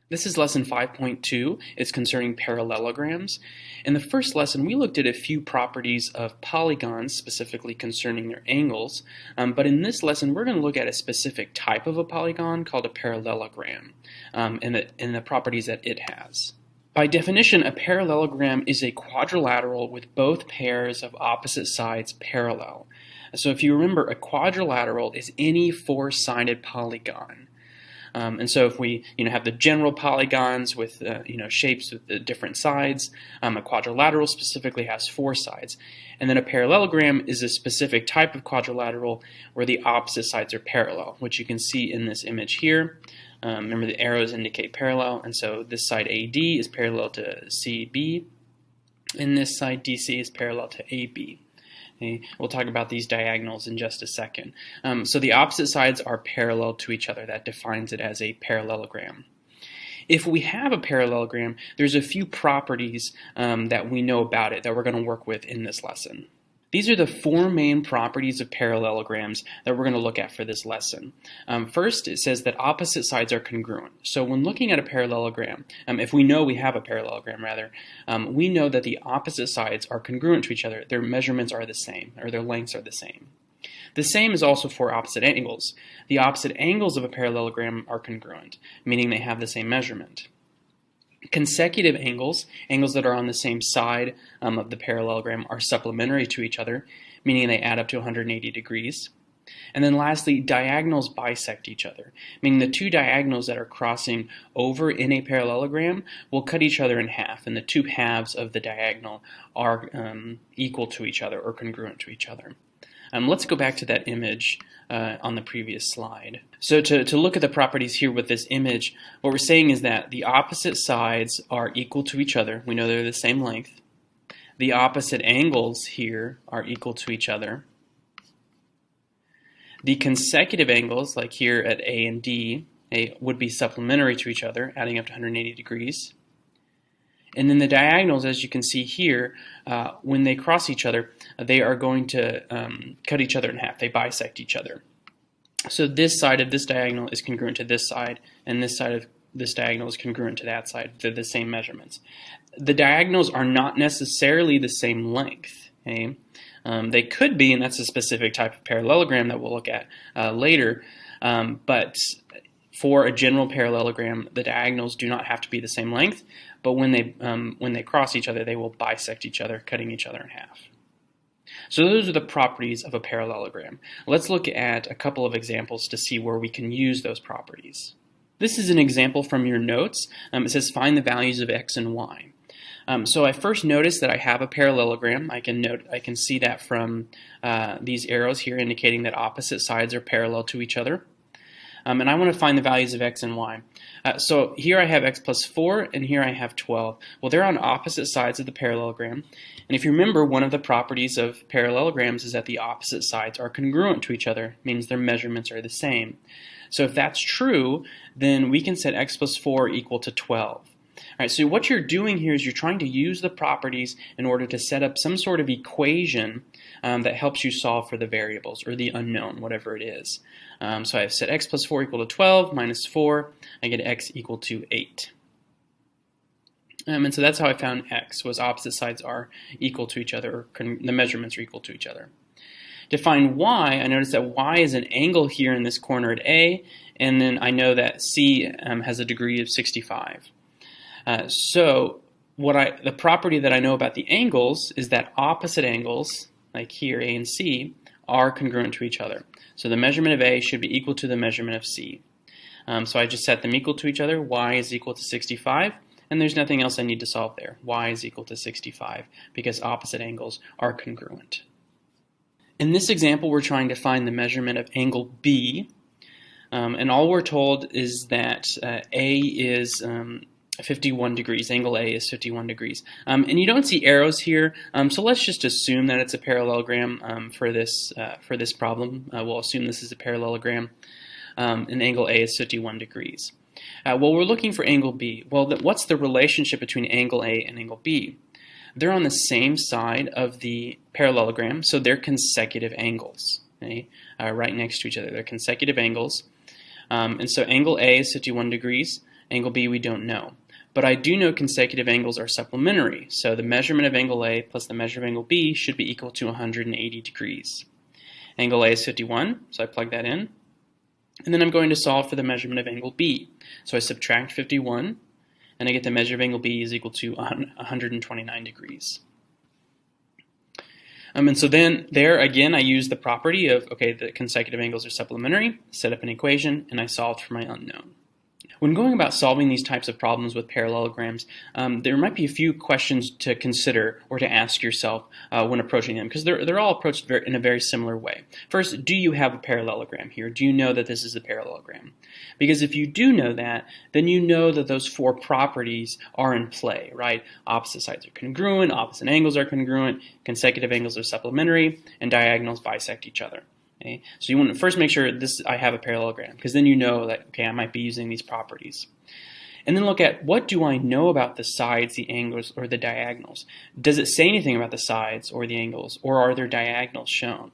This is lesson 5.2. It's concerning parallelograms. In the first lesson, we looked at a few properties of polygons, specifically concerning their angles. But in this lesson, we're going to look at a specific type of a polygon called a parallelogram and the properties that it has. By definition, a parallelogram is a quadrilateral with both pairs of opposite sides parallel. So if you remember, a quadrilateral is any four-sided polygon. And so if we have the general polygons with shapes with the different sides, a quadrilateral specifically has four sides. And then a parallelogram is a specific type of quadrilateral where the opposite sides are parallel, which you can see in this image here. Remember, the arrows indicate parallel, and so this side AD is parallel to CB, and this side DC is parallel to AB. Okay. We'll talk about these diagonals in just a second. So the opposite sides are parallel to each other. That defines it as a parallelogram. If we have a parallelogram, there's a few properties that we know about it that we're going to work with in this lesson. These are the four main properties of parallelograms that we're going to look at for this lesson. First, it says that opposite sides are congruent. So when looking at a parallelogram, if we know we have a parallelogram rather, we know that the opposite sides are congruent to each other. Their measurements are the same, or their lengths are the same. The same is also for opposite angles. The opposite angles of a parallelogram are congruent, meaning they have the same measurement. Consecutive angles, angles that are on the same side of the parallelogram, are supplementary to each other, meaning they add up to 180 degrees. And then lastly, diagonals bisect each other, meaning the two diagonals that are crossing over in a parallelogram will cut each other in half, and the two halves of the diagonal are equal to each other or congruent to each other. Let's go back to that image on the previous slide. So to look at the properties here with this image, what we're saying is that the opposite sides are equal to each other. We know they're the same length. The opposite angles here are equal to each other. The consecutive angles, like here at A and D, would be supplementary to each other, adding up to 180 degrees. And then the diagonals, as you can see here, when they cross each other, they are going to cut each other in half. They bisect each other. So this side of this diagonal is congruent to this side, and this side of this diagonal is congruent to that side. They're the same measurements. The diagonals are not necessarily the same length. Okay? They could be, and that's a specific type of parallelogram that we'll look at later, but for a general parallelogram, the diagonals do not have to be the same length, but when they cross each other, they will bisect each other, cutting each other in half. So those are the properties of a parallelogram. Let's look at a couple of examples to see where we can use those properties. This is an example from your notes. It says find the values of x and y. So I first noticed that I have a parallelogram. I can see that from these arrows here indicating that opposite sides are parallel to each other. And I want to find the values of x and y. So here I have x plus 4, and here I have 12. Well, they're on opposite sides of the parallelogram. And if you remember, one of the properties of parallelograms is that the opposite sides are congruent to each other, means their measurements are the same. So if that's true, then we can set x plus 4 equal to 12. All right, so what you're doing here is you're trying to use the properties in order to set up some sort of equation that helps you solve for the variables or the unknown, whatever it is. So I've set x plus 4 equal to 12 minus 4. I get x equal to 8. And so that's how I found x, was opposite sides are equal to each other, or the measurements are equal to each other. To find y, I noticed that y is an angle here in this corner at A, and then I know that C has a degree of 65. So the property that I know about the angles is that opposite angles, like here A and C, are congruent to each other. So the measurement of A should be equal to the measurement of C. So I just set them equal to each other. Y is equal to 65, and there's nothing else I need to solve there. Y is equal to 65 because opposite angles are congruent. In this example, we're trying to find the measurement of angle B, and all we're told is that A is 51 degrees. Angle A is 51 degrees. And you don't see arrows here, so let's just assume that it's a parallelogram for this problem. We'll assume this is a parallelogram, and angle A is 51 degrees. Well, we're looking for angle B. Well, what's the relationship between angle A and angle B? They're on the same side of the parallelogram, so they're consecutive angles, okay? Right next to each other. They're consecutive angles. And so angle A is 51 degrees, Angle B we don't know. But I do know consecutive angles are supplementary, so the measurement of angle A plus the measure of angle B should be equal to 180 degrees. Angle A is 51, so I plug that in. And then I'm going to solve for the measurement of angle B. So I subtract 51, and I get the measure of angle B is equal to 129 degrees. And so then there again I use the property of, okay, the consecutive angles are supplementary, set up an equation, and I solved for my unknown. When going about solving these types of problems with parallelograms, there might be a few questions to consider or to ask yourself when approaching them, because they're all approached in a very similar way. First, do you have a parallelogram here? Do you know that this is a parallelogram? Because if you do know that, then you know that those four properties are in play, right? Opposite sides are congruent, opposite angles are congruent, consecutive angles are supplementary, and diagonals bisect each other. Okay? So you want to first make sure I have a parallelogram, because then you know that, okay, I might be using these properties. And then look at, what do I know about the sides, the angles, or the diagonals? Does it say anything about the sides or the angles, or are there diagonals shown?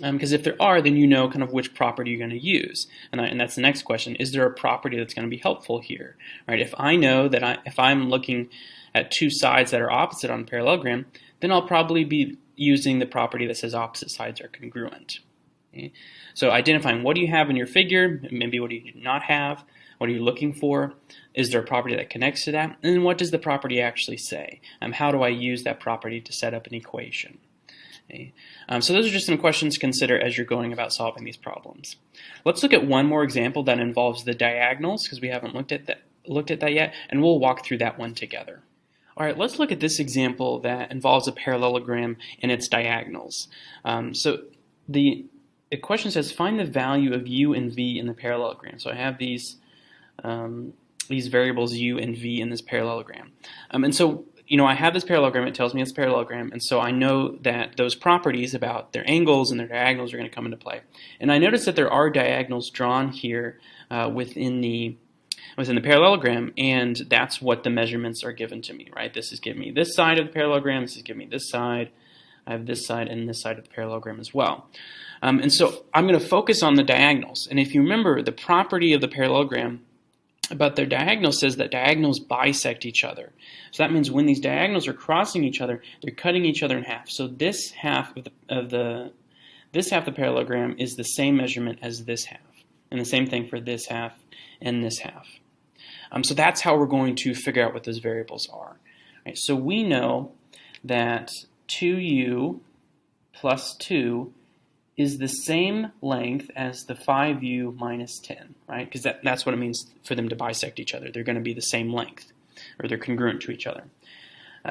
Because if there are, then you know kind of which property you're going to use. And that's the next question. Is there a property that's going to be helpful here? Right? If I know that if I'm looking at two sides that are opposite on a parallelogram, then I'll probably be using the property that says opposite sides are congruent. Okay? So identifying what do you have in your figure, maybe what do you not have, what are you looking for, is there a property that connects to that, and then what does the property actually say? How do I use that property to set up an equation? Okay? So those are just some questions to consider as you're going about solving these problems. Let's look at one more example that involves the diagonals, because we haven't looked at that yet, and we'll walk through that one together. All right, let's look at this example that involves a parallelogram and its diagonals. So the question says, find the value of u and v in the parallelogram. So I have these variables u and v in this parallelogram. And so, I have this parallelogram, it tells me it's a parallelogram, and so I know that those properties about their angles and their diagonals are going to come into play. And I notice that there are diagonals drawn here within the parallelogram, and that's what the measurements are given to me, right? This is giving me this side of the parallelogram, this is giving me this side, I have this side and this side of the parallelogram as well. And so I'm going to focus on the diagonals. And if you remember, the property of the parallelogram about their diagonals says that diagonals bisect each other. So that means when these diagonals are crossing each other, they're cutting each other in half. So this half of the parallelogram is the same measurement as this half. And the same thing for this half and this half. So that's how we're going to figure out what those variables are. Right, so we know that 2u plus 2 is the same length as the 5u minus 10, right? Because that's what it means for them to bisect each other. They're going to be the same length, or they're congruent to each other.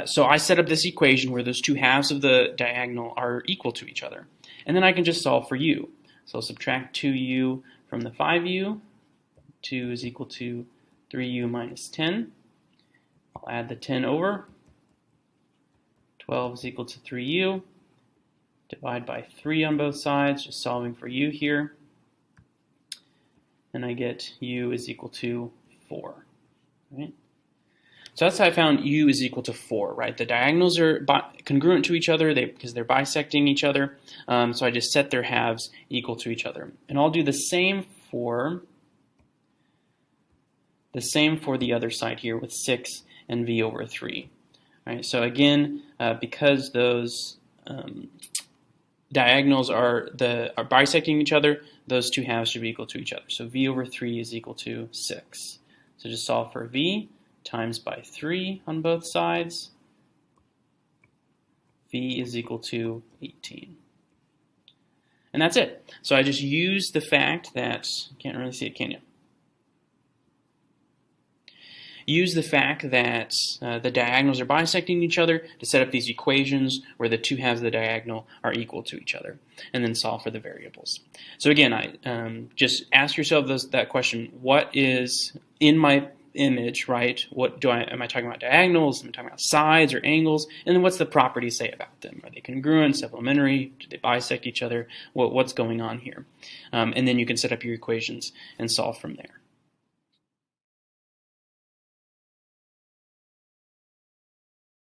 So I set up this equation where those two halves of the diagonal are equal to each other. And then I can just solve for u. So I'll subtract 2u from the 5u. 2 is equal to 3u minus 10. I'll add the 10 over. 12 is equal to 3u. Divide by 3 on both sides, just solving for u here. And I get u is equal to 4. Right? So that's how I found u is equal to 4, right? The diagonals are congruent to each other because they're bisecting each other. So I just set their halves equal to each other. And I'll do the same for the other side here with 6 and v over 3. Right? So again, because those diagonals are bisecting each other, those two halves should be equal to each other. So v over 3 is equal to 6. So just solve for v times by 3 on both sides. V is equal to 18. And that's it. So I just used the fact that, you can't really see it, can you? Use the fact that the diagonals are bisecting each other to set up these equations where the two halves of the diagonal are equal to each other, and then solve for the variables. So again, I just ask yourself that question: what is in my image, right? Am I talking about diagonals? Am I talking about sides or angles? And then what's the properties say about them? Are they congruent, supplementary? Do they bisect each other? What's going on here? And then you can set up your equations and solve from there.